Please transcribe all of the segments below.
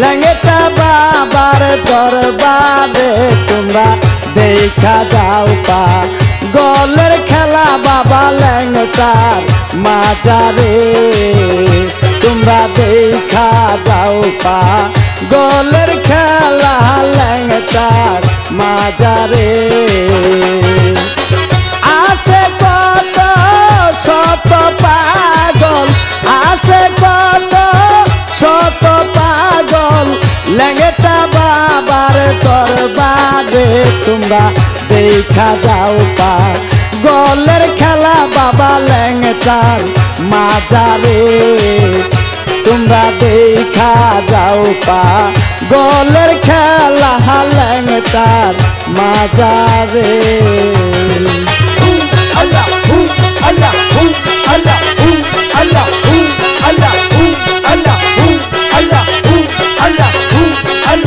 ল্যাংটা বাবার দরবারে তোমরা দেখা যাও পা গলের খেলা বাবা ল্যাংটার মাজারে তোমরা দেখা যাও পা গলের খেলা ল্যাংটার মাজারে আসে কত শত পাগল আসে কত শত পাগল ল্যাংটা বাবার দরবারে তোমরা দেখা যাও পা গলের খেলা বাবা ল্যাংটার মাজারে তোমরা দেখা যাও পা গলের খেলা ল্যাংটার মাজারে Allah, Allah, Allah, Allah, Allah, Allah, Allah, Allah, Allah, Allah,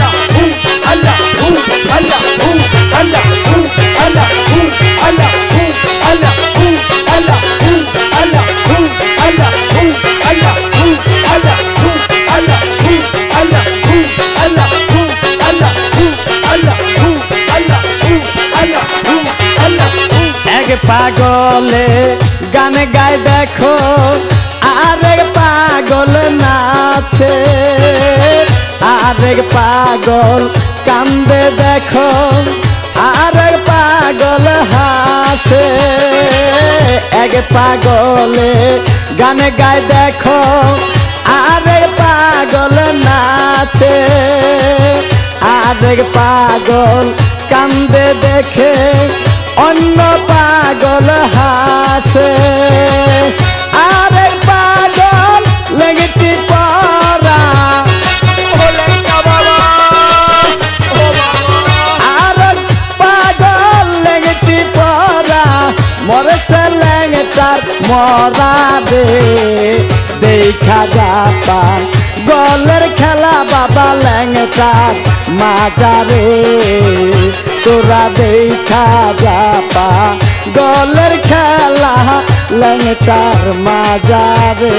পাগলে গান গায় দেখো আরেক পাগল নাচে আরেক পাগল কান্দে দেখো আরেক পাগল হাসে এক পাগলে গান গায় দেখো আরেক পাগল নাচে আরেক পাগল কান্দে দেখে অন্য পাগল হাসে আরেক পাগল লেগেটি পরা আরেক পাগল লেগেটি পরা মরেছে লেগেটার মরা রে দেখা যাতা গলের খেলা বাবা ল্যাংটার মাজারে তোরা দেখা যাপা গলের খেলা ল্যাংটার মাজারে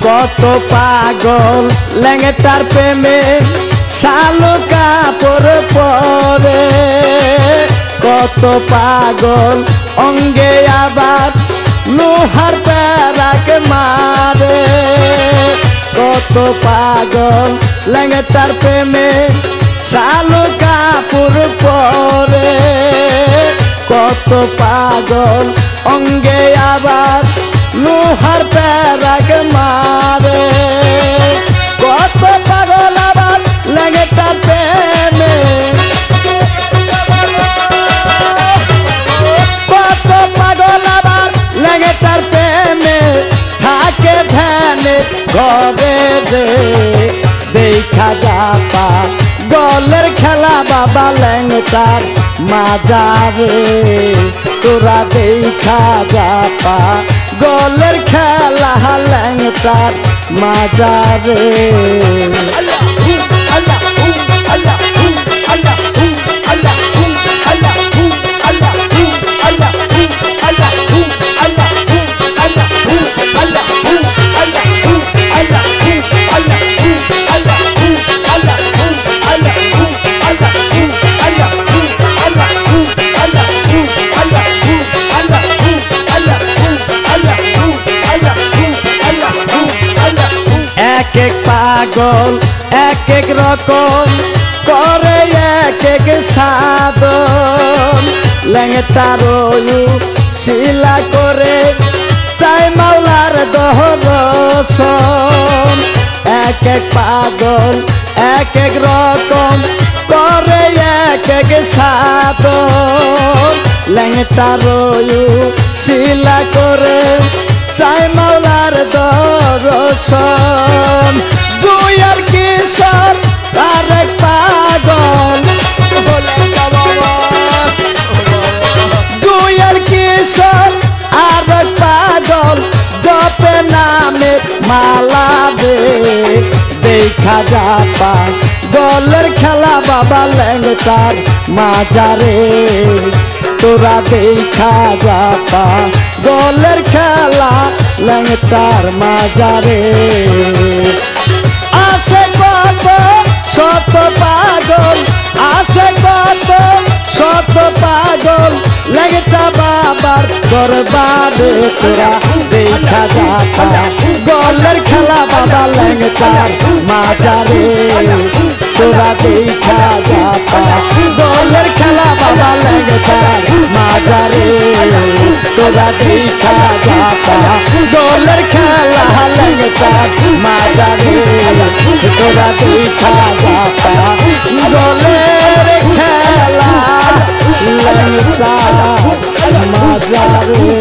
কত পাগল ল্যাংটার প্রেমে শালু কাপড় পরে কত পাগল অঙ্গে আবার লোহার প্যারাক মারে কত পাগল ল্যাংটার প্রেমে শালু কাপড় পরে কত পাগল অঙ্গে আবার লোহার প্যারাক মারে কত পাগল আবার ল্যাংটার প্রেমে কত পাগল আবার ল্যাংটার প্রেমে থাকে ধ্যানে ঘরে রে দেখা যাপা গলের খেলা বাবা ল্যাংটার মাজারে তোরা দেখা যাপা গলের খেলা ল্যাংটার মাজারে এক এক পাগল এক এক রকম করে এক এক সাধন ল্যাংটার শিলা করে চাই মাওলার দহরসন এক এক পাগল এক এক রকম করে এক এক সাধন ল্যাংটার শিলা করে চাই মাওলার দর্শন জুয়ার কিশোর আরেক পাগল দুয়ের কিশোর আরেক পাগল জপে নামে মালা দে দেখা যাপা গলের খেলা বাবা ল্যাংটার মাজারে তোরা দেখা যাপা গলের খেলা ল্যাংটার মাজারে আসে কত শত পাগল আসে কত শত পাগল ল্যাংটা বাবার দরবারে তোরা দেখা যাপা গলের খেলা বাবা ল্যাংটার মাজারে তোরা দেখা যাপা গলের খেলা বাবা ল্যাংটার মাজারে তোরা দেখা যাপা গলের খেলা ল্যাংটার মাজারে তোরা দেখা যাপা গলের খেলা ল্যাংটার মাজারে